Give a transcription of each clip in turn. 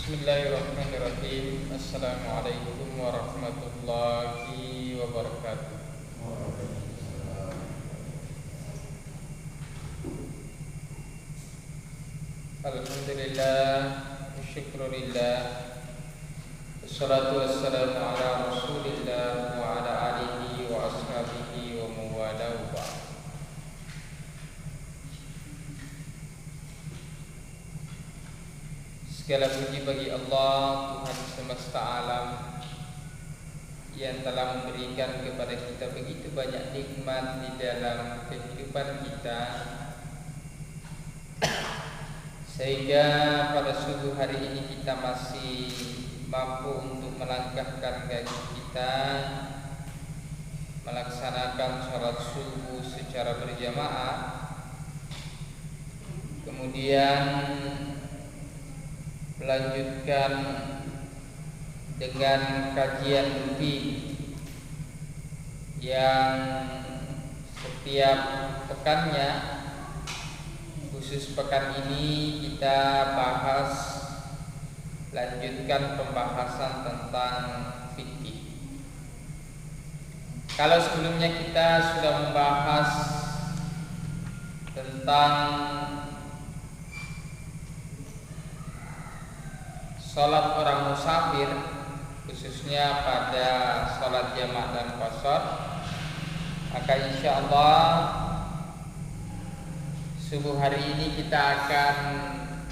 Bismillahirrahmanirrahim. Assalamualaikum warahmatullahi wabarakatuh. Alhamdulillah, syukurillah, wassalatu wassalamu ala rasulillah wa ala alihi wa ashabihi wa mawalahu ba'd. Segala puji bagi Allah, Tuhan semesta alam, yang telah memberikan kepada kita begitu banyak nikmat di dalam kehidupan kita, sehingga pada subuh hari ini kita masih mampu untuk melangkahkan kaki kita, melaksanakan sholat subuh secara berjamaah, kemudian melanjutkan dengan kajian rutin yang setiap pekannya, khusus pekan ini kita bahas, lanjutkan pembahasan tentang fikih. Kalau sebelumnya kita sudah membahas tentang sholat orang musafir, khususnya pada sholat jamaah dan qashar, maka insya Allah subuh hari ini kita akan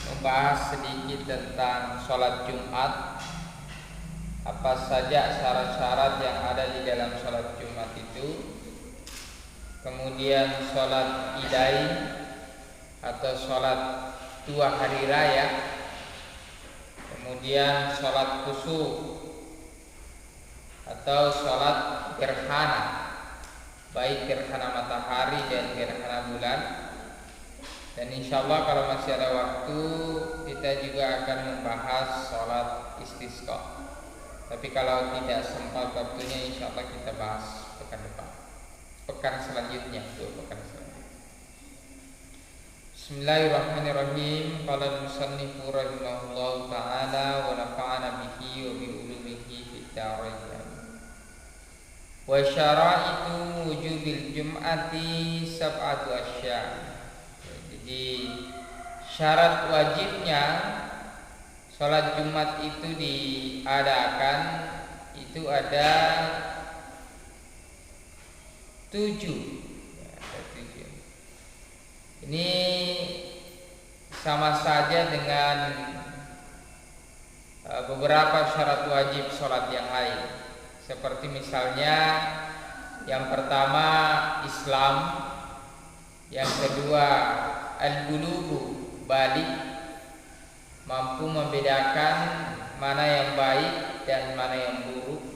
membahas sedikit tentang sholat Jumat. Apa saja syarat-syarat yang ada di dalam sholat Jumat itu, kemudian sholat Idain atau sholat 2 hari raya, kemudian sholat khusuf atau sholat gerhana, baik gerhana matahari dan gerhana bulan. Dan insya Allah kalau masih ada waktu, kita juga akan membahas sholat istisqa. Tapi kalau tidak sempat waktunya, insya Allah kita bahas pekan depan, pekan selanjutnya, pekan selanjutnya. Bismillahirrahmanirrahim. Qala al-musannifu rahimahullahu ta'ala wa nafa'ana bihi wa bi ulumihi fid dharain. Wa syara'itu wujubil jum'ati sab'atu asya'. Jadi syarat wajibnya sholat Jumat itu diadakan itu ada 7. Ini sama saja dengan beberapa syarat wajib sholat yang lain. Seperti misalnya yang pertama Islam, yang kedua al-bulughu, balik, mampu membedakan mana yang baik dan mana yang buruk,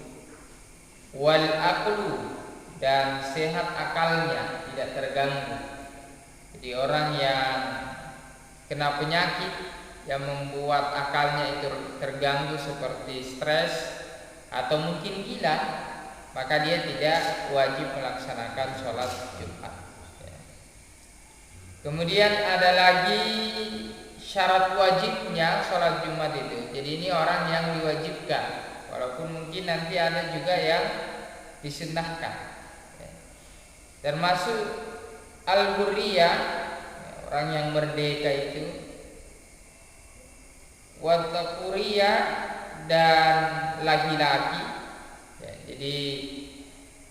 wal aqlu, dan sehat akalnya, tidak terganggu. Jadi orang yang kena penyakit yang membuat akalnya itu terganggu seperti stres atau mungkin gila, maka dia tidak wajib melaksanakan sholat Jumat. Kemudian ada lagi syarat wajibnya sholat Jumat itu. Jadi ini orang yang diwajibkan, walaupun mungkin nanti ada juga yang disunnahkan. Termasuk al-hurriyah, orang yang merdeka itu, wat-taquriyah, dan laki-laki. Jadi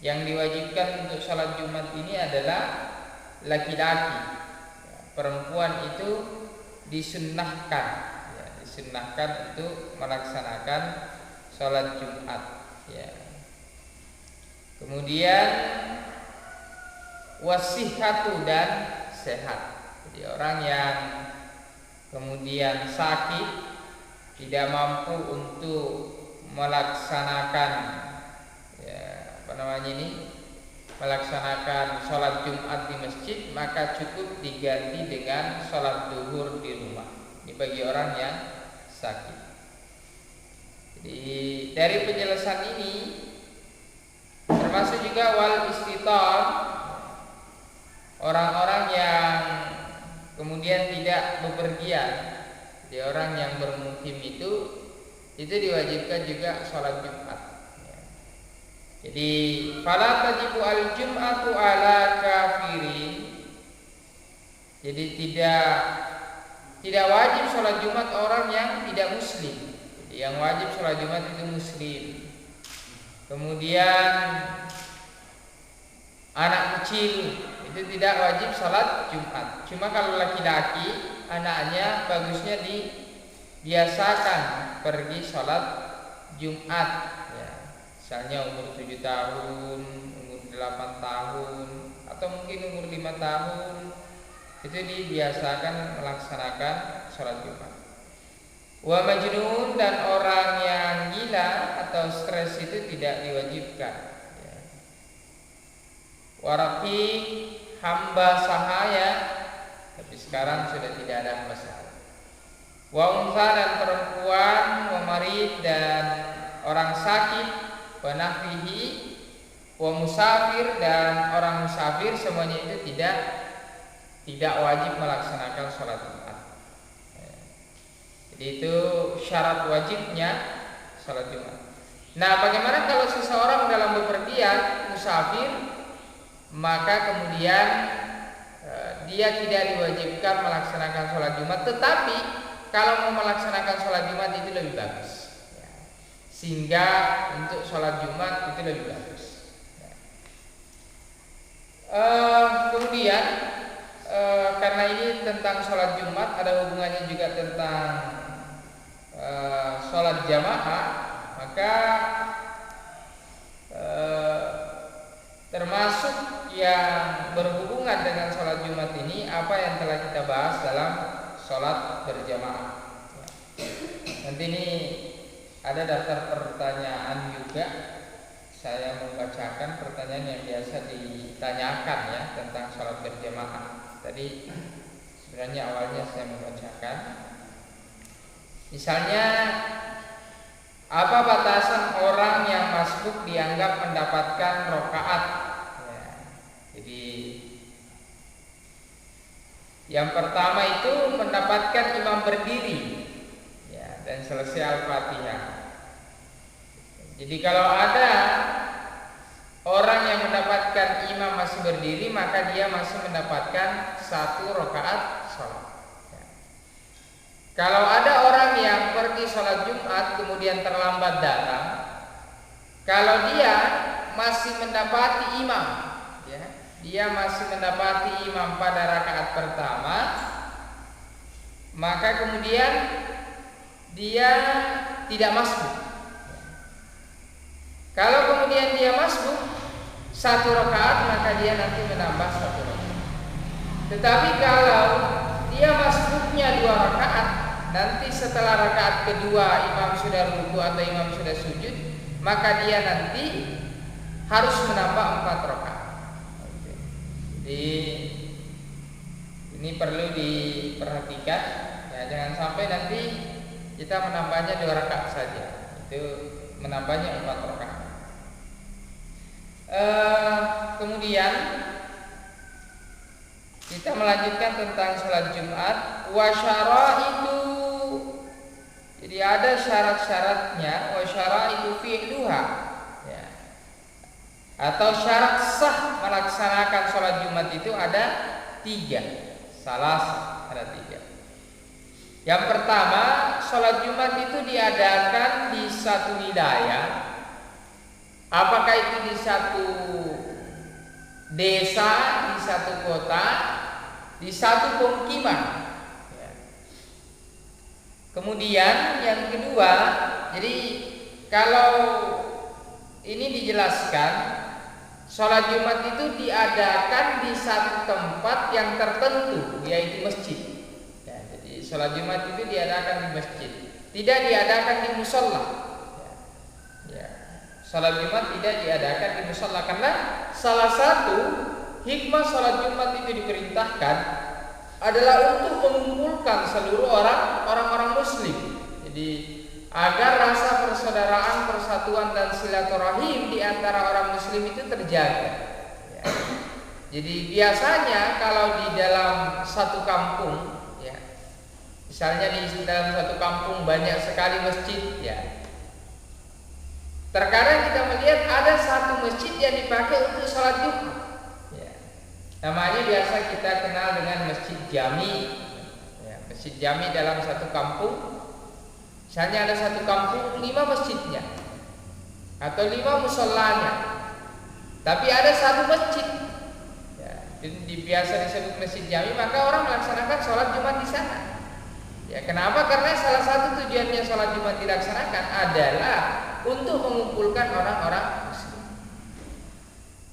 yang diwajibkan untuk sholat Jumat ini adalah laki-laki. Perempuan itu disunnahkan, disunnahkan untuk melaksanakan sholat Jumat. Kemudian wasihatu, dan sehat. Jadi orang yang kemudian sakit, tidak mampu untuk melaksanakan melaksanakan sholat Jumat di masjid, maka cukup diganti dengan sholat duhur di rumah. Ini bagi orang yang sakit. Jadi dari penjelasan ini termasuk juga wal istitar, orang-orang yang kemudian tidak bepergian, Jadi orang yang bermukim itu diwajibkan juga sholat Jumat. Ya. Jadi fala tajibu al-jum'atu ala kafirin. Jadi tidak wajib sholat Jumat orang yang tidak muslim. Jadi yang wajib sholat Jumat itu muslim. Kemudian anak kecil itu tidak wajib sholat Jumat. Cuma kalau laki-laki, anaknya bagusnya dibiasakan pergi sholat Jumat. Ya. Misalnya umur 7 tahun, umur 8 tahun, atau mungkin umur 5 tahun, itu dibiasakan melaksanakan sholat Jumat. Wa majnun, dan orang yang gila atau stres itu tidak diwajibkan. Ya. Waraki, hamba sahaya, tapi sekarang sudah tidak ada hamba sahaya. Wa unsa, dan perempuan, wa marid, dan orang sakit, wa nahwihi, wa musafir, dan orang musafir, semuanya itu tidak wajib melaksanakan sholat Jumat. Jadi itu syarat wajibnya sholat Jumat. Nah, bagaimana kalau seseorang dalam bepergian musafir, maka kemudian dia tidak diwajibkan melaksanakan sholat Jumat, tetapi kalau mau melaksanakan sholat Jumat itu lebih bagus. Sehingga untuk sholat Jumat itu lebih bagus. Kemudian karena ini tentang sholat Jumat, ada hubungannya juga tentang sholat jamaah, maka termasuk yang berhubungan dengan sholat Jumat ini apa yang telah kita bahas dalam sholat berjamaah. Nanti ini ada daftar pertanyaan juga. Saya membacakan pertanyaan yang biasa ditanyakan ya tentang sholat berjamaah. Tadi sebenarnya awalnya saya membacakan. Misalnya, apa batasan orang yang masbuk dianggap mendapatkan rokaat? Ya, jadi yang pertama itu mendapatkan imam berdiri, ya, dan selesai Al-Fatihah. Jadi kalau ada orang yang mendapatkan imam masih berdiri, maka dia masih mendapatkan 1 rakaat sholat. Ya. Kalau ada orang yang pergi sholat Jumat kemudian terlambat datang, kalau dia masih mendapati imam, ya, dia masih mendapati imam pada rakaat pertama, maka kemudian dia tidak masbuk. Kalau kemudian dia masbuk 1 rakaat, maka dia nanti menambah 1 rakaat. Tetapi kalau dia masbuknya 2 rakaat, nanti setelah rakaat kedua imam sudah ruku atau imam sudah sujud, maka dia nanti harus menambah 4 rakaat. Jadi ini perlu diperhatikan, ya, jangan sampai nanti kita menambahnya 2 rakaat saja, itu menambahnya 4 rakaat. Kemudian kita melanjutkan tentang sholat Jumat. Wasyara itu, jadi ada syarat-syaratnya. Wasyara itu fi'luha, ya. Atau syarat sah melaksanakan sholat Jumat itu ada 3. Salah ada 3. Yang pertama, sholat Jumat itu diadakan di satu wilayah. Apakah itu di satu desa, di satu kota, di satu pemukiman. Ya. Kemudian yang kedua, jadi kalau ini dijelaskan, sholat Jumat itu diadakan di satu tempat yang tertentu, yaitu masjid. Ya, jadi sholat Jumat itu diadakan di masjid, tidak diadakan di musola. Salat Jumat tidak diadakan di musala, karena salah satu hikmah salat Jumat itu diperintahkan adalah untuk mengumpulkan seluruh orang-orang muslim. Jadi agar rasa persaudaraan, persatuan dan silaturahim di antara orang muslim itu terjaga. Ya. Jadi biasanya kalau di dalam satu kampung, ya, Misalnya di dalam satu kampung banyak sekali masjid, ya. Terkadang kita melihat ada satu masjid yang dipakai untuk sholat Jumat. Ya. Namanya biasa kita kenal dengan masjid jami. Ya, masjid jami dalam satu kampung. Misalnya ada satu kampung 5 masjidnya atau 5 musholanya, tapi ada satu masjid. Ya, biasa disebut masjid jami, maka orang melaksanakan sholat Jumat di sana. Ya, kenapa? Karena salah satu tujuannya sholat Jumat dilaksanakan adalah untuk mengumpulkan orang-orang muslim.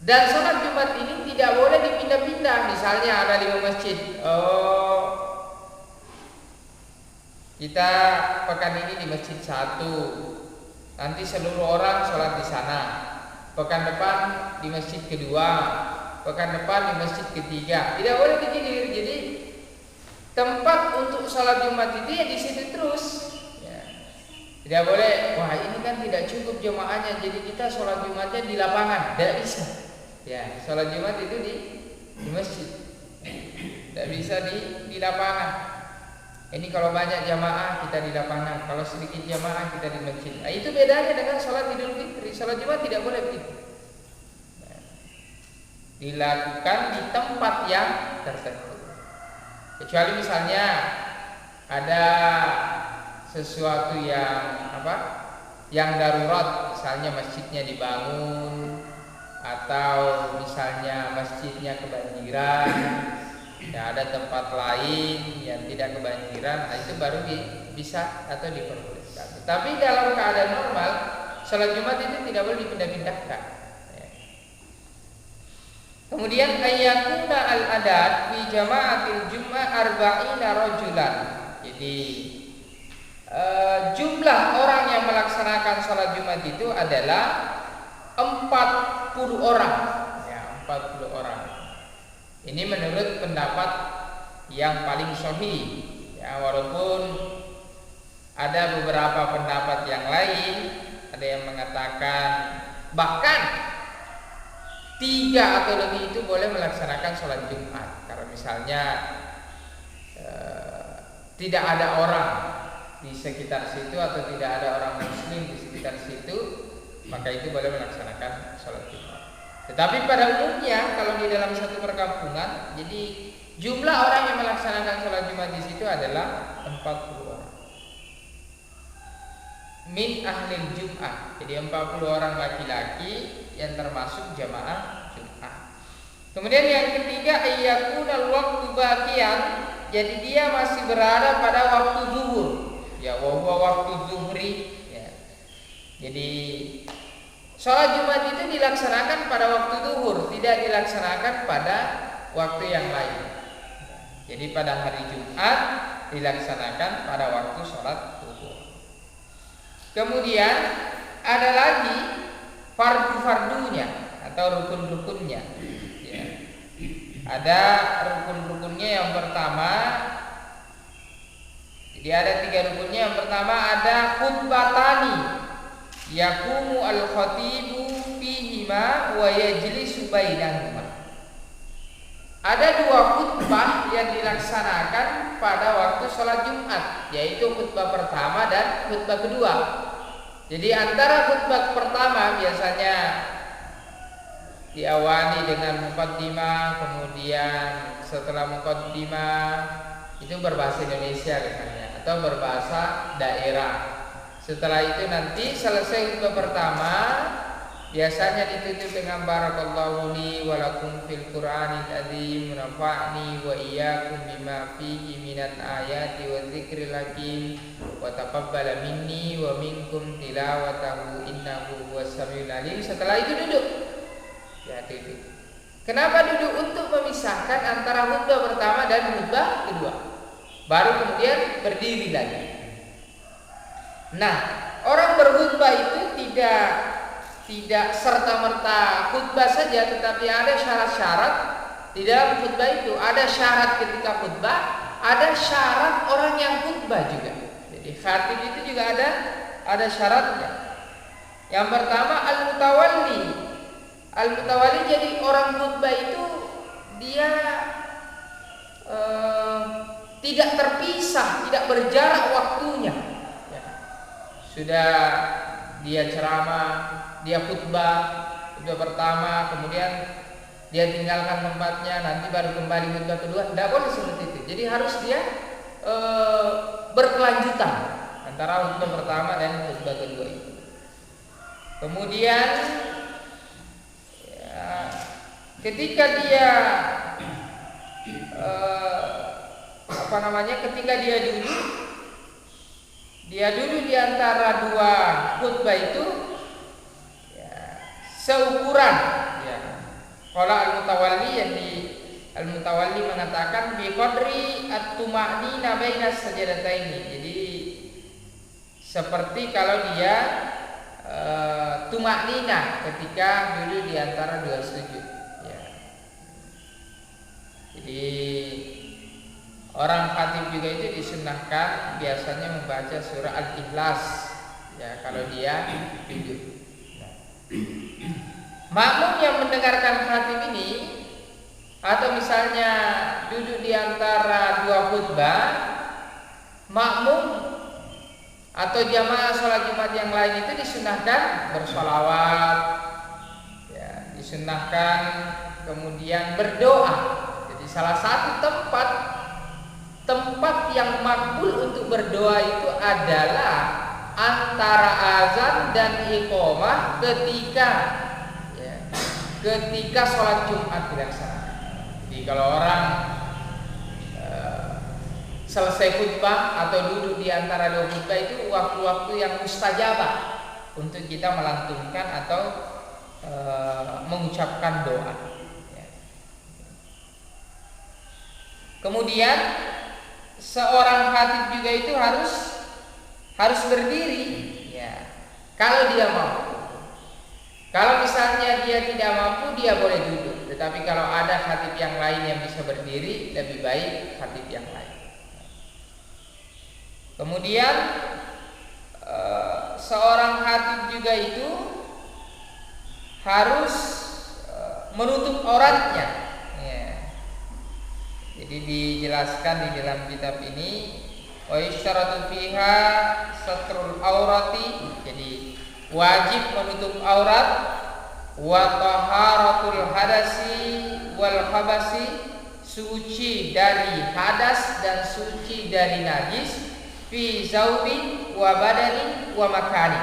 Dan sholat Jumat ini tidak boleh dipindah-pindah. Misalnya ada 5 masjid. Kita pekan ini di masjid 1, nanti seluruh orang sholat di sana. Pekan depan di masjid kedua, pekan depan di masjid ketiga. Tidak boleh digilir. Jadi tempat untuk sholat Jumat itu ya di situ terus. Ya. Tidak boleh. Wah, ini kan tidak cukup jemaahnya, jadi kita sholat Jumatnya di lapangan. Tidak bisa. Ya, sholat Jumat itu di masjid. Tidak bisa di lapangan. Ini kalau banyak jamaah kita di lapangan, kalau sedikit jamaah kita di masjid. Nah, itu bedanya dengan sholat Idul Fitri. Sholat Jumat tidak boleh begitu. Nah, dilakukan di tempat yang tertentu. Kecuali misalnya ada sesuatu yang yang darurat, misalnya masjidnya dibangun atau misalnya masjidnya kebanjiran. Ya, ada tempat lain yang tidak kebanjiran, nah itu baru bisa atau diperbolehkan. Tapi dalam keadaan normal, sholat Jumat itu tidak boleh dipindah-pindahkan. Ya. Kemudian ayyakuna al-adat fi jama'atil jum'ah arba'ina rajulan. Jadi jumlah orang yang melaksanakan sholat Jumat itu adalah 40 orang. Ya, 40 orang. Ini menurut pendapat yang paling sahih. Ya, walaupun ada beberapa pendapat yang lain, ada yang mengatakan bahkan 3 atau lebih itu boleh melaksanakan sholat Jumat. Karena misalnya tidak ada orang di sekitar situ atau tidak ada orang muslim di sekitar situ, maka itu boleh melaksanakan sholat Jumat. Tetapi pada umumnya kalau di dalam satu perkampungan, jadi jumlah orang yang melaksanakan sholat Jumat di situ adalah 40 orang. Min ahlil Jum'ah. Jadi 40 orang laki-laki yang termasuk jamaah Jum'ah. Kemudian yang ketiga, ayyakunal waqtu baqiyan. Jadi dia masih berada pada waktu zuhur. Ya, waktu zuhri. Ya. Jadi sholat Jumat itu dilaksanakan pada waktu zuhur, tidak dilaksanakan pada waktu yang lain. Jadi pada hari Jumat dilaksanakan pada waktu sholat zuhur. Kemudian ada lagi fardu-fardunya atau rukun-rukunnya. Ya. Ada rukun-rukunnya yang pertama. Jadi ada 3 rukunnya. Yang pertama ada khutbatani. Yakumu al-khatibu fihima wa yajlisu bainahuma. Ada 2 khutbah yang dilaksanakan pada waktu sholat Jumat, yaitu khutbah pertama dan khutbah kedua. Jadi antara khutbah pertama biasanya diawali dengan muqaddimah, kemudian setelah muqaddimah itu berbahasa Indonesia misalnya atau berbahasa daerah. Setelah itu nanti selesai khutbah pertama biasanya ditutup dengan barakallahu li wa lakum fil Qur'anil azim nafa'ni wa iyyakum bima fihi minal ayati wa dzikril hakim wa taqabbal minni wa minkum tilawatahu innahu huwas samiul alim. Setelah itu duduk. Ya, duduk. Kenapa duduk? Untuk memisahkan antara khutbah pertama dan khutbah kedua. Baru kemudian berdiri lagi. Nah, orang berkhutbah itu tidak serta-merta khutbah saja, tetapi ada syarat-syarat di dalam khutbah itu. Ada syarat ketika khutbah, ada syarat orang yang khutbah juga. Jadi khatib itu juga ada syaratnya. Yang pertama al-mutawalli. Al-mutawalli jadi orang khutbah itu dia tidak terpisah, tidak berjarak waktunya. Ya. Sudah dia ceramah, dia khutbah pertama, kemudian dia tinggalkan tempatnya, nanti baru kembali khutbah kedua. Tidak boleh seperti itu. Jadi harus dia berkelanjutan antara khutbah pertama dan khutbah kedua itu. Kemudian ya, ketika dia ketika dia duduk di antara dua khutbah itu ya, seukuran ya. Kalau Al-Mutawalli mengatakan bi qadri at-tuma'nina baina sajadataini. Jadi seperti kalau dia tuma'nina ketika duduk di antara dua sujud ya. Jadi orang khatib juga itu disunnahkan biasanya membaca surah Al-Ikhlas ya kalau dia duduk. Makmum yang mendengarkan khatib ini atau misalnya duduk di antara dua khutbah, makmum atau jamaah sholat Jumat yang lain itu disunahkan bersolawat, ya, disunahkan kemudian berdoa. Jadi salah satu tempat yang makbul untuk berdoa itu adalah antara azan dan iqamah ketika sholat Jumat dilaksanakan. Jadi kalau orang selesai khutbah atau duduk di antara dua khutbah itu waktu-waktu yang mustajabah untuk kita melantunkan atau mengucapkan doa. Kemudian seorang khatib juga itu harus berdiri, ya. Kalau dia mampu. Kalau misalnya dia tidak mampu, dia boleh duduk. Tetapi kalau ada khatib yang lain yang bisa berdiri, lebih baik khatib yang lain. Kemudian seorang khatib juga itu harus menutup auratnya. Ya. Jadi dijelaskan di dalam kitab ini, wa yustaratu fiha satrul aurati. Jadi wajib menutup aurat, wa taharatul hadasi wal khabasi, suci dari hadas dan suci dari najis, fi zaubin wa badani wa makani.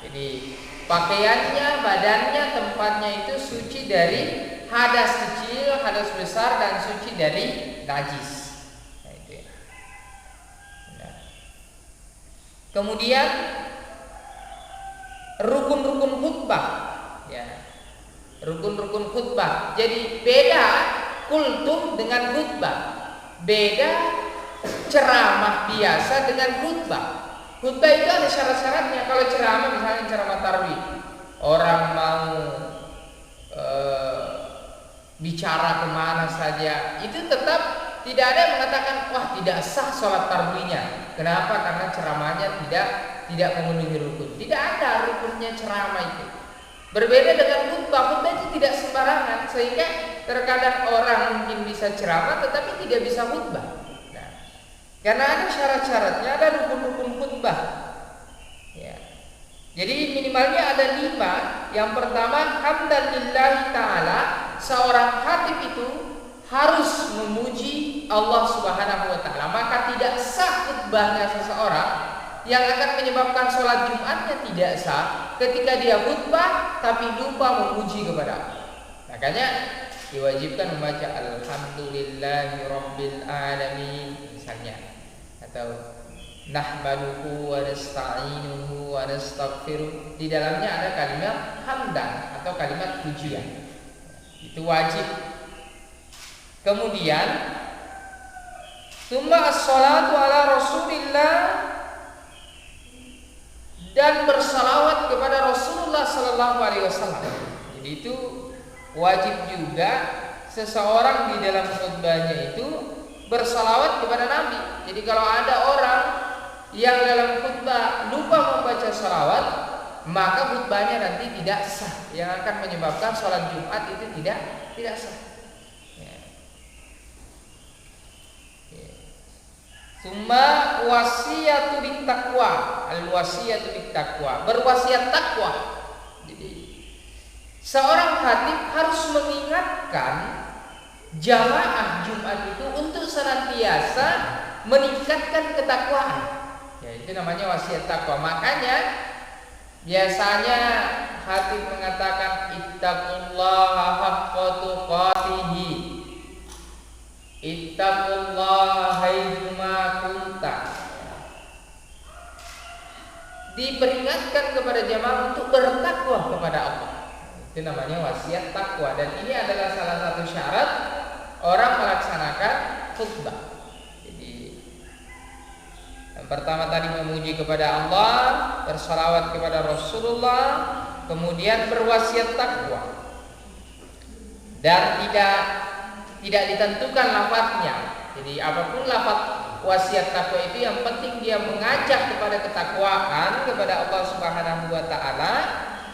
Jadi pakaiannya, badannya, tempatnya itu suci dari hadas kecil, hadas besar, dan suci dari najis. Nah, itu ya. Nah. Kemudian rukun-rukun khutbah, ya. Rukun-rukun khutbah. Jadi beda kultum dengan khutbah. Beda ceramah biasa dengan khutbah. Khutbah itu ada syarat-syaratnya. Kalau ceramah, misalnya ceramah tarwih, orang mau bicara kemana saja, itu tetap tidak ada yang mengatakan wah tidak sah sholat tarwihnya. Kenapa? Karena ceramahnya tidak memenuhi rukun. Tidak ada rukunnya ceramah itu. Berbeda dengan khutbah. Khutbah itu tidak sembarangan, sehingga terkadang orang mungkin bisa ceramah tetapi tidak bisa khutbah. Karena ada syarat-syaratnya, ada rukun-rukun khutbah. Ya. Jadi minimalnya ada 5. Yang pertama, hamdan lillahi ta'ala. Seorang khatib itu harus memuji Allah Subhanahu wa ta'ala. Maka tidak sah khutbahnya seseorang yang akan menyebabkan sholat Jumatnya tidak sah ketika dia khutbah tapi lupa memuji kepada Allah. Makanya diwajibkan membaca alhamdulillahi rabbil alamin misalnya, atau nahmaduhu wa nasta'inuhu wa nastaghfiruh. Di dalamnya ada kalimat hamdan atau kalimat pujian. Itu wajib. Kemudian tsumma as-salatu ala Rasulillah, dan bersalawat kepada Rasulullah sallallahu alaihi wasallam. Jadi itu wajib juga seseorang di dalam khutbahnya itu bersalawat kepada Nabi. Jadi kalau ada orang yang dalam khutbah lupa membaca salawat, maka khutbahnya nanti tidak sah, yang akan menyebabkan sholat Jumat itu tidak sah. Ya. Ya. Tsumma wasiyatu bittaqwa, al-wasiyatu bittaqwa, berwasiat takwa. Jadi seorang khatib harus mengingatkan jamaah Jumat itu untuk senantiasa meningkatkan ketakwaan. Ya, itu namanya wasiat takwa. Makanya biasanya khatib mengatakan ittaqullaha haqqa tuqatih. Ittaqullaha haitsuma kunta. Diperingatkan kepada jamaah untuk bertakwa kepada Allah. Itu namanya wasiat takwa, dan ini adalah salah satu syarat orang melaksanakan khutbah. Jadi yang pertama tadi memuji kepada Allah, bersalawat kepada Rasulullah, kemudian berwasiat takwa. Dan tidak ditentukan lafadznya. Jadi apapun lafadz wasiat takwa itu, yang penting dia mengajak kepada ketakwaan kepada Allah Subhanahu wa taala,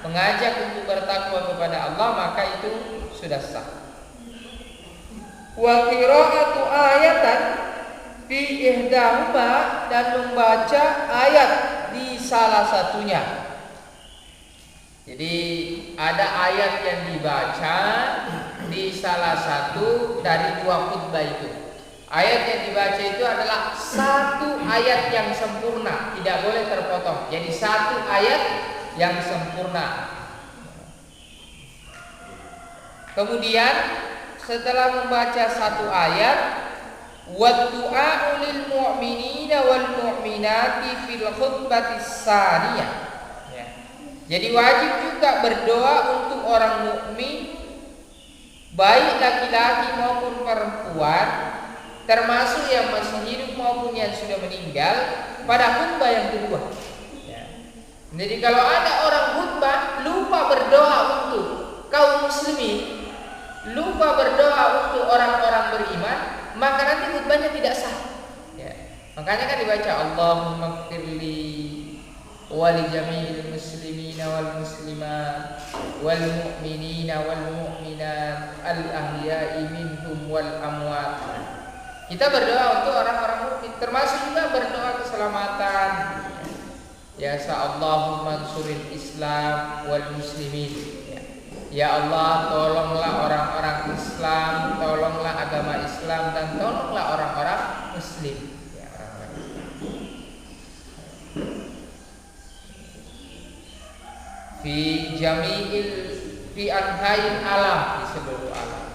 mengajak untuk bertakwa kepada Allah, maka itu sudah sah. Wa qira'atu ayatan fi ihdahuma, dan membaca ayat di salah satunya. Jadi ada ayat yang dibaca di salah satu dari dua khutbah itu. Ayat yang dibaca itu adalah satu ayat yang sempurna, tidak boleh terpotong. Jadi satu ayat yang sempurna. Kemudian setelah membaca satu ayat, wa du'a'u lil mu'minina wal mu'minati fil khutbati tsaniyah. Ya. Jadi wajib juga berdoa untuk orang mukmin, baik laki-laki maupun perempuan, termasuk yang masih hidup maupun yang sudah meninggal, pada khutbah yang kedua. Jadi kalau ada orang khutbah lupa berdoa untuk kaum muslimin, lupa berdoa untuk orang-orang beriman, maka nanti khutbahnya tidak sah. Ya. Makanya kan dibaca Allahumma ighfirli wa li jami'il muslimina wal muslimat wal mu'minina wal mu'minat al ahya'i minhum wal amwat. Kita berdoa untuk orang-orang mukmin, termasuk juga berdoa keselamatan. Ya Allahumma ansuril Islam wal muslimin. Ya Allah, tolonglah orang-orang Islam, tolonglah agama Islam, dan tolonglah orang-orang Muslim. Ya, orang-orang fi anhail alam, di seluruh alam.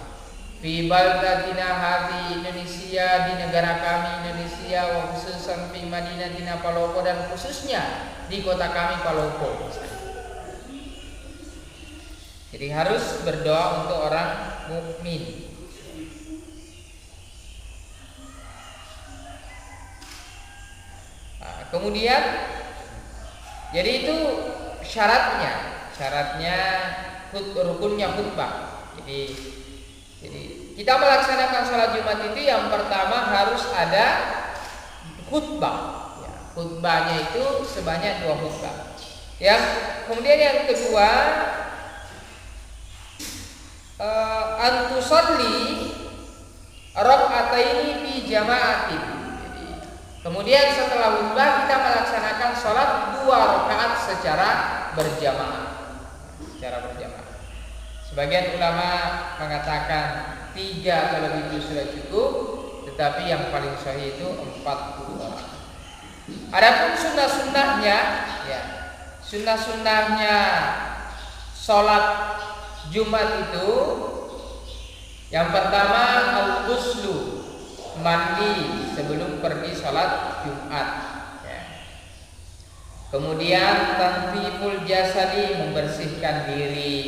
Fi baldatina hadi Indonesia, di negara kami Indonesia, wa khususan fi Madinatina Palopo, dan khususnya di kota kami Palopo. Jadi harus berdoa untuk orang mukmin. Nah, kemudian jadi itu syaratnya rukunnya khutbah. Jadi kita melaksanakan sholat Jumat itu yang pertama harus ada khutbah. Ya, khutbahnya itu sebanyak 2 khutbah. Kemudian yang kedua, antusalli raka'ataini fi jama'atin. Kemudian setelah khutbah kita melaksanakan sholat 2 rakaat secara berjamaah. Sebagian ulama mengatakan 3 kalau itu sudah cukup, tetapi yang paling sahih itu 40 orang. Adapun sunnah-sunnahnya, sunnah-sunnahnya sholat Jumat itu, yang pertama al-ghuslu, mandi sebelum pergi sholat Jumat. Kemudian tanziful jasadi, membersihkan diri.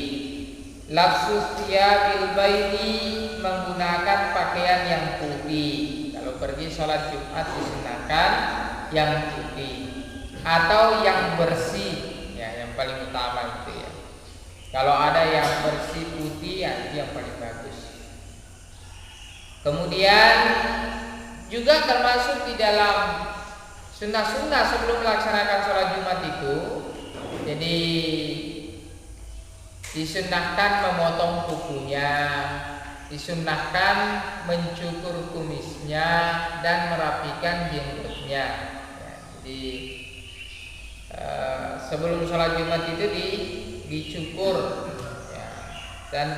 Lafsus thiyabil baidi, menggunakan pakaian yang putih. Kalau pergi sholat Jumat disunahkan yang putih atau yang bersih, ya, yang paling utama itu ya. Kalau ada yang bersih putih, ya, itu yang paling bagus. Kemudian juga termasuk di dalam sunnah-sunnah sebelum melaksanakan sholat Jumat itu, jadi disunnahkan memotong kukunya, disunnahkan mencukur kumisnya dan merapikan jenggotnya. Ya, jadi sebelum sholat Jumat itu dicukur ya, dan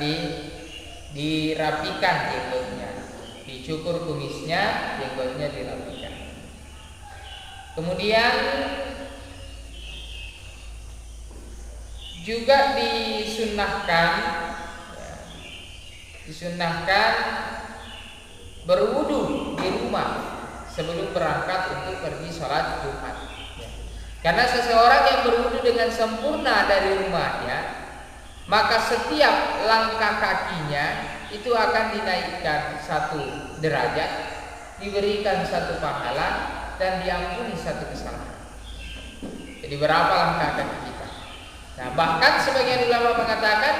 dirapikan jenggotnya, dicukur kumisnya, jenggotnya dirapikan. Kemudian juga disunnahkan berwudu di rumah sebelum berangkat untuk pergi sholat Jumat. Karena seseorang yang berwudu dengan sempurna dari rumahnya, maka setiap langkah kakinya itu akan dinaikkan 1 derajat, diberikan 1 pahala, dan diampuni 1 kesalahan. Jadi berapa langkah kaki kita? Nah, bahkan sebagian ulama mengatakan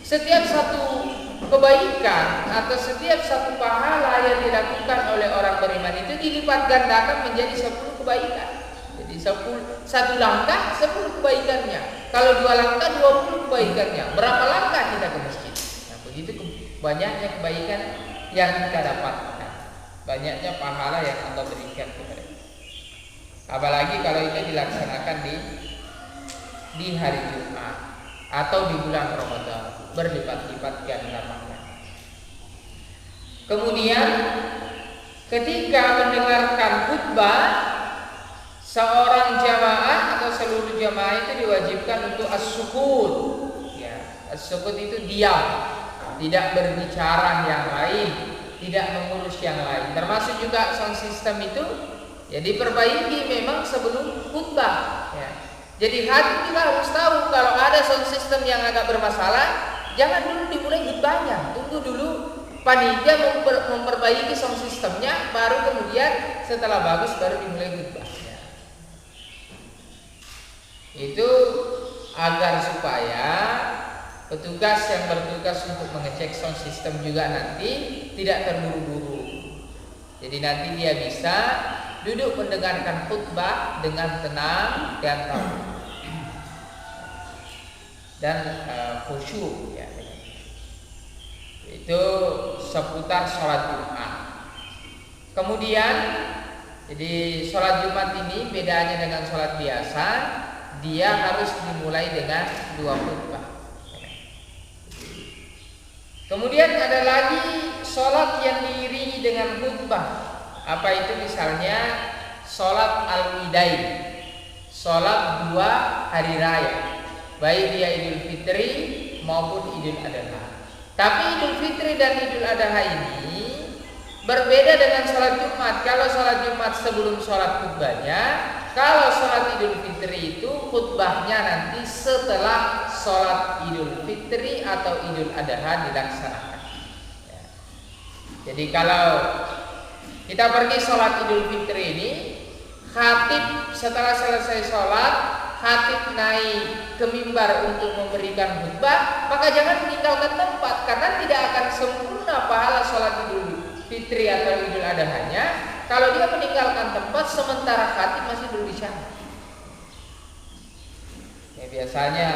setiap 1 kebaikan atau setiap 1 pahala yang dilakukan oleh orang beriman itu dilipat gandakan menjadi 10 kebaikan. Jadi 1 langkah 10 kebaikannya. Kalau 2 langkah 20 kebaikannya. Berapa langkah kita ke masjid? Nah, begitu banyaknya kebaikan yang kita dapatkan, banyaknya pahala yang Allah berikan kepada kita. Apalagi kalau itu dilaksanakan di hari Jumat atau di bulan Ramadan, berlipat-lipat ganda pahala. Kemudian ketika mendengarkan khutbah, seorang jamaah atau seluruh jamaah itu diwajibkan untuk as-sukut. Ya, as-sukut itu diam, tidak berbicara yang lain, tidak mengurus yang lain. Termasuk juga sound system itu ya diperbaiki memang sebelum khutbah. Ya. Jadi hati kita harus tahu kalau ada sound system yang agak bermasalah, jangan dulu dimulai khutbahnya. Tunggu dulu panitia memperbaiki sound systemnya, baru kemudian setelah bagus baru dimulai khutbahnya. Itu agar supaya petugas yang bertugas untuk mengecek sound system juga nanti tidak terburu-buru. Jadi nanti dia bisa duduk mendengarkan khutbah dengan tenang dan khusyuk ya. Itu seputar sholat Jumat. Kemudian jadi sholat Jumat ini bedanya dengan sholat biasa, dia harus dimulai dengan 2 khutbah. Kemudian ada lagi sholat yang diiringi dengan khutbah. Apa itu? Misalnya sholat al-Idain, sholat 2 hari raya, baik dia Idul Fitri maupun Idul Adha. Tapi Idul Fitri dan Idul Adha ini berbeda dengan sholat Jumat. Kalau sholat Jumat sebelum sholat khutbahnya, kalau sholat Idul Fitri itu khutbahnya nanti setelah sholat Idul Fitri atau Idul Adha dilaksanakan. Ya. Jadi kalau kita pergi sholat Idul Fitri ini, khatib setelah selesai sholat, khatib naik ke mimbar untuk memberikan khutbah, maka jangan meninggalkan tempat, karena tidak akan sempurna pahala sholat Idul Fitri atau Idul Adha-nya kalau dia meninggalkan tempat sementara khatib masih berbicara. Ya, biasanya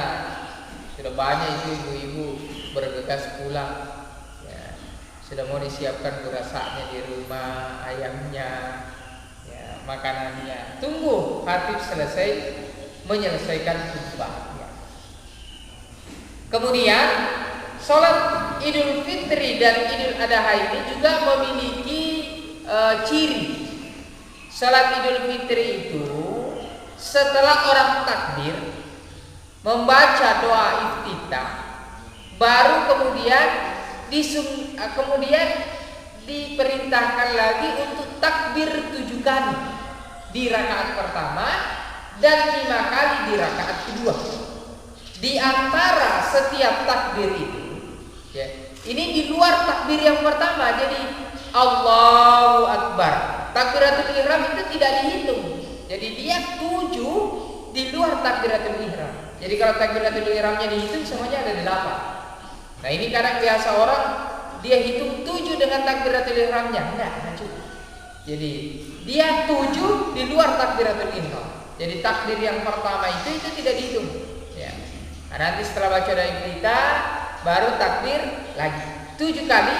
sudah banyak itu ibu-ibu bergegas pulang. Sudah mau disiapkan burasaknya di rumah, ayamnya, ya, makanannya. Tunggu khatib selesai menyelesaikan khutbah. Ya. Kemudian sholat Idul Fitri dan Idul Adha ini juga memiliki ciri. Sholat Idul Fitri itu setelah orang takbir membaca doa iftitah, baru kemudian diperintahkan lagi untuk takbir 7 kali di rakaat pertama dan 5 kali di rakaat kedua. Di antara setiap takbir itu, ya, ini di luar takbir yang pertama. Jadi Allahu Akbar, takbiratul ihram itu tidak dihitung. Jadi dia 7 di luar takbiratul ihram. Jadi kalau takbiratul ihramnya dihitung semuanya ada 8. Nah ini kadang biasa orang dia hitung 7 dengan takbiratul ihramnya, enggak cukup. Jadi dia 7 di luar takbiratul ihram. Jadi takbir yang pertama itu tidak dihitung. Ya. Nah, nanti setelah baca doa iftitah baru takbir lagi. 7 kali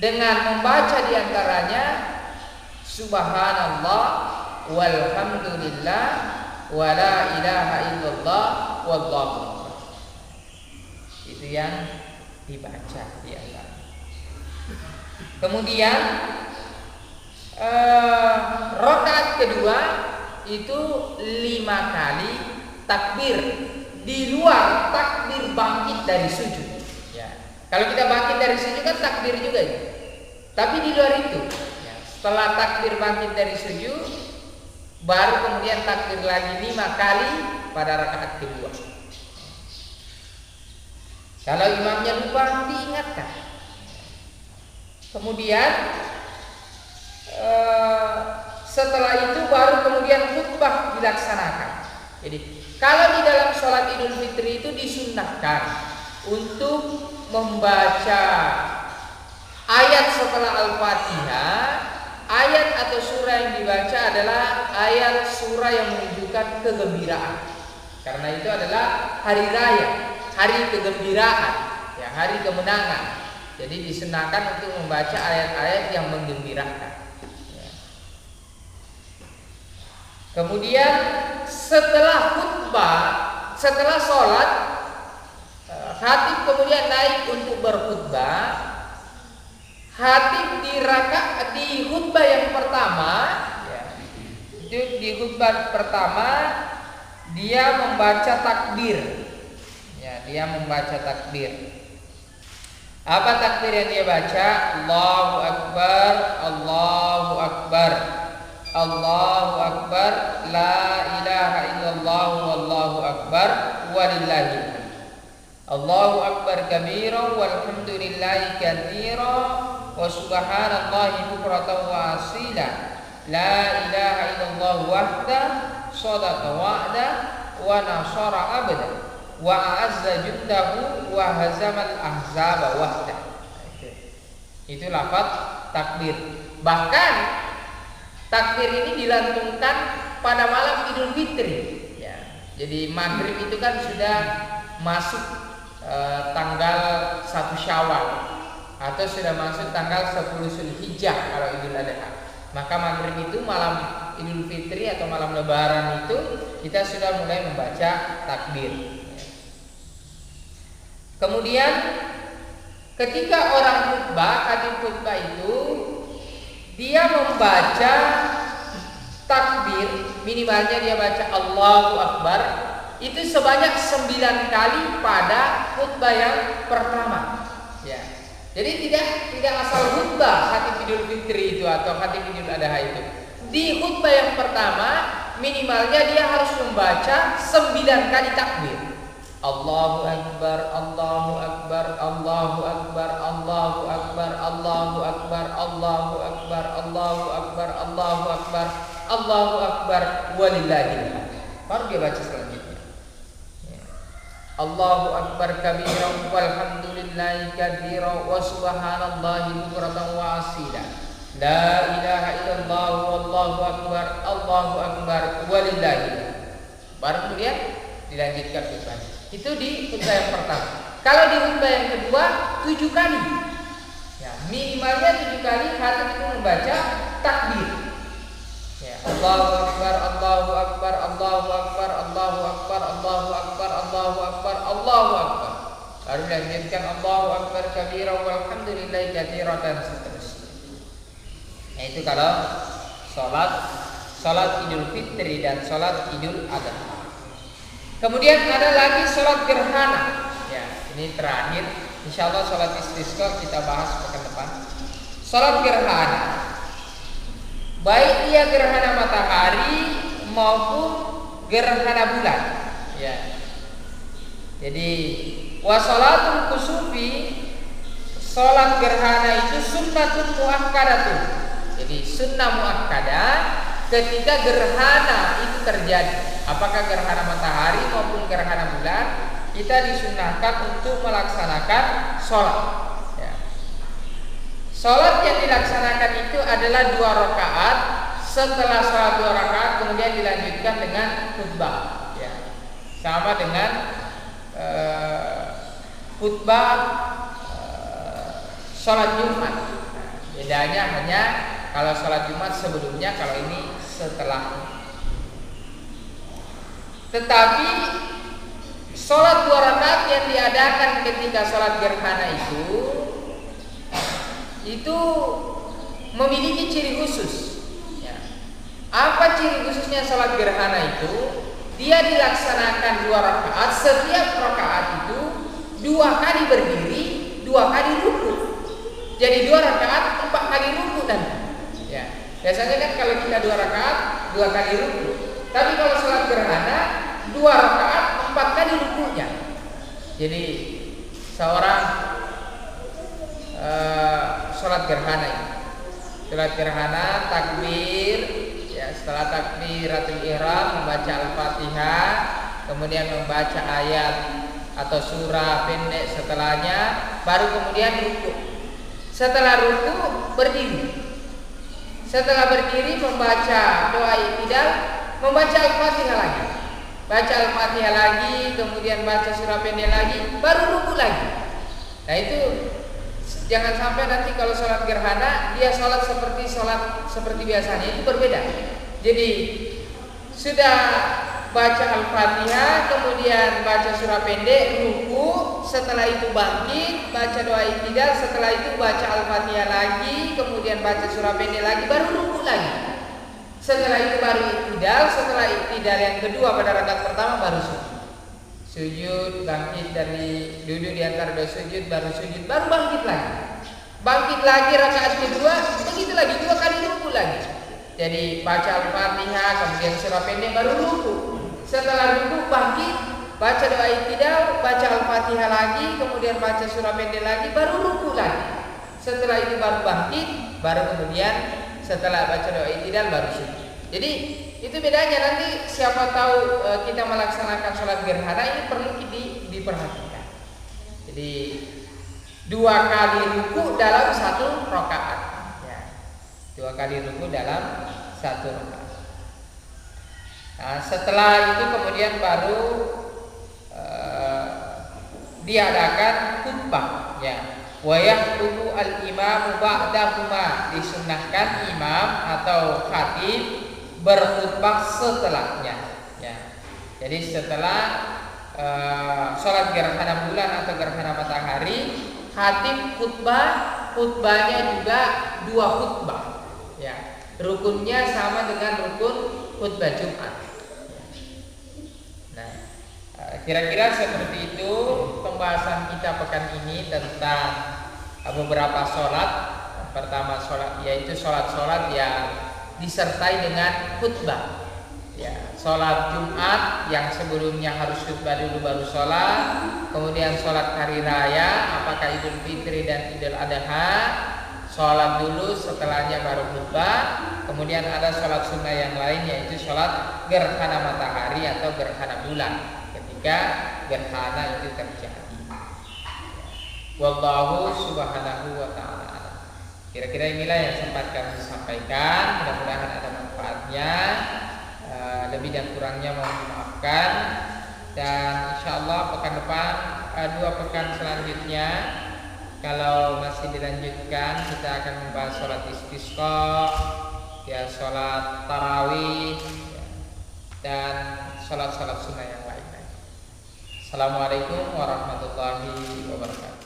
dengan membaca diantaranya subhanallah walhamdulillah wala ilaha illallah wallahu akbar. Itu yang dibaca di antara. Kemudian rakaat kedua itu 5 kali takbir di luar takbir bangkit dari sujud. Ya. Kalau kita bangkit dari sujud kan takbir juga ya. Tapi di luar itu, ya, setelah takbir bangkit dari sujud, baru kemudian takbir lagi 5 kali pada rakaat kedua. Kalau imamnya lupa diingatkan. Kemudian setelah itu baru kemudian khutbah dilaksanakan. Jadi kalau di dalam sholat Idul Fitri itu disunnahkan untuk membaca ayat setelah Al-Fatihah. Ayat atau surah yang dibaca adalah ayat surah yang menunjukkan kegembiraan. Karena itu adalah hari raya, hari kegembiraan, ya, hari kemenangan. Jadi disunahkan untuk membaca ayat-ayat yang menggembirakan. Ya. Kemudian setelah khutbah, setelah sholat, khatib kemudian naik untuk berkhutbah. Khatib di khutbah yang pertama, ya, di khutbah pertama dia membaca takbir. Ya, dia membaca takbir. Apa takbir yang dia baca? Allahu Akbar, Allahu Akbar, Allahu Akbar, La ilaha illallah, Wallahu Akbar, Walillahil. Allahu Akbar kabira, walhamdulillahi katsira, wa subhanallahi bukratan wa asila. La ilaha illallah wahda, sadaqa wa'da, wa nasara abda, wa a'azza jundahu wa hazamal ahzaba wahda. Itu lafaz takbir. Bahkan takbir ini dilantunkan pada malam Idul Fitri, ya. Jadi maghrib itu kan sudah masuk tanggal 1 Syawal atau sudah masuk tanggal 10 Zulhijjah kalau Idul Adha. Maka maghrib itu malam Idul Fitri atau malam Lebaran itu kita sudah mulai membaca takbir. Kemudian ketika orang khutbah, khatib khutbah itu dia membaca takbir, minimalnya dia baca Allahu Akbar itu sebanyak 9 kali pada khutbah yang pertama. Ya. Jadi tidak asal khutbah khatib Idul Fitri itu atau khatib Idul Adha itu. Di khutbah yang pertama minimalnya dia harus membaca 9 kali takbir. Allahu Akbar, Allahu Akbar, Allahu Akbar, Allahu Akbar, Allahu Akbar, Allahu Akbar, Allahu Akbar, Allahu Akbar, Allahu Akbar, walillahil hamd. Baru dia baca selanjutnya. Allahu Akbar kabira, walhamdulillahi katsira, wa subhanallahi bukratan wa asila. La ilaha illallah, wallahu akbar, Allahu akbar, walillahil hamd. Baru kemudian dilanjutkan khutbah. Itu di khutbah yang pertama. Kalau di khutbah yang kedua 7 kali. Ya, minimalnya 7 kali khatib itu membaca takbir. Ya, Allahu akbar, Allahu akbar, Allahu akbar, Allahu akbar, Allahu akbar, Allahu akbar, Allahu akbar. Baru dilanjutkan Allahu akbar kabira, walhamdulillahi katsira dan seterusnya. Nah, itu kalau salat Idul Fitri dan salat Idul Adha. Kemudian ada lagi sholat gerhana. Ya, ini terakhir. Insya Allah sholat istisqa kita bahas pekan depan. Sholat gerhana, baik dia gerhana matahari maupun gerhana bulan. Ya. Jadi wasolatul kusufi, sholat gerhana itu sunnatun muakkadatun. Jadi sunnah muakkadah ketika gerhana itu terjadi. Apakah gerhana matahari maupun gerhana bulan, kita disunahkan untuk melaksanakan sholat. Ya. Sholat yang dilaksanakan itu adalah 2 rakaat. Setelah sholat 2 rakaat kemudian dilanjutkan dengan khutbah. Ya. Sama dengan khutbah sholat Jumat. Bedanya hanya kalau sholat Jumat sebelumnya, kalau ini setelahnya. Tetapi sholat 2 rakaat yang diadakan ketika sholat gerhana itu memiliki ciri khusus. Ya. Apa ciri khususnya sholat gerhana itu? Dia dilaksanakan 2 rakaat. Setiap rakaat itu 2 kali berdiri, 2 kali ruku. Jadi 2 rakaat 4 kali ruku dan. Ya. Biasanya kan kalau kita 2 rakaat 2 kali ruku. Tapi kalau sholat gerhana 2 rakaat 4 kali rukunya. Jadi seorang sholat gerhana ini. Sholat gerhana takbir, ya, setelah takbiratul ihram membaca Al-Fatihah, kemudian membaca ayat atau surah pendek setelahnya, baru kemudian ruku. Setelah ruku berdiri. Setelah berdiri membaca doa i'tidal, membaca Al-Fatihah lagi. Baca Al-Fatihah lagi, kemudian baca surah pendek lagi, baru ruku lagi. Nah itu jangan sampai nanti kalau sholat gerhana dia sholat seperti biasanya, itu berbeda. Jadi sudah baca Al-Fatihah, kemudian baca surah pendek, ruku, setelah itu bangkit, baca doa i'tidal, setelah itu baca Al-Fatihah lagi, kemudian baca surah pendek lagi, baru ruku lagi. Setelah itu baru i'tidal, setelah i'tidal yang kedua pada rakaat pertama baru sujud. Sujud, bangkit dari duduk di antara 2 sujud, baru sujud, baru bangkit lagi. Bangkit lagi rakaat kedua, begitu lagi 2 kali ruku lagi. Jadi baca Al-Fatihah, kemudian surah pendek, baru ruku. Setelah ruku bangkit, baca doa i'tidal, baca Al-Fatihah lagi, kemudian baca surah pendek lagi, baru ruku lagi. Setelah itu baru bangkit, baru kemudian setelah baca doa i'tidal baru sujud. Jadi itu bedanya. Nanti siapa tahu kita melaksanakan sholat gerhana ini perlu diperhatikan. Jadi 2 kali ruku dalam 1 rakaat. Ya. 2 kali ruku dalam 1 rakaat. Nah, setelah itu kemudian baru diadakan khutbah. Ya. Wa yaqulu al-imamu ba'dahuma, disunnahkan imam atau khatib berkhutbah setelahnya. Ya. Jadi setelah sholat gerhana bulan atau gerhana matahari, khatib khutbahnya juga 2 khutbah. Ya. Rukunnya sama dengan rukun khutbah Jumat. Nah, kira-kira seperti itu pembahasan kita pekan ini tentang beberapa sholat. Pertama sholat, yaitu sholat-sholat yang disertai dengan khutbah. Ya, sholat Jumat yang sebelumnya harus khutbah dulu baru sholat. Kemudian sholat hari raya, apakah Idul Fitri dan Idul Adha, sholat dulu setelahnya baru khutbah. Kemudian ada sholat sunnah yang lain, yaitu sholat gerhana matahari atau gerhana bulan ketika gerhana itu terjadi. Wallahu subhanahu wa ta'ala. Kira-kira inilah yang sempat kami sampaikan. Mudah-mudahan ada manfaatnya. Lebih dan kurangnya mohon dimaafkan. Dan insyaallah pekan depan, 2 pekan selanjutnya, kalau masih dilanjutkan, kita akan membahas sholat istisqa, ya, sholat tarawih, ya, dan sholat-sholat sunnah yang lain. Assalamualaikum warahmatullahi wabarakatuh.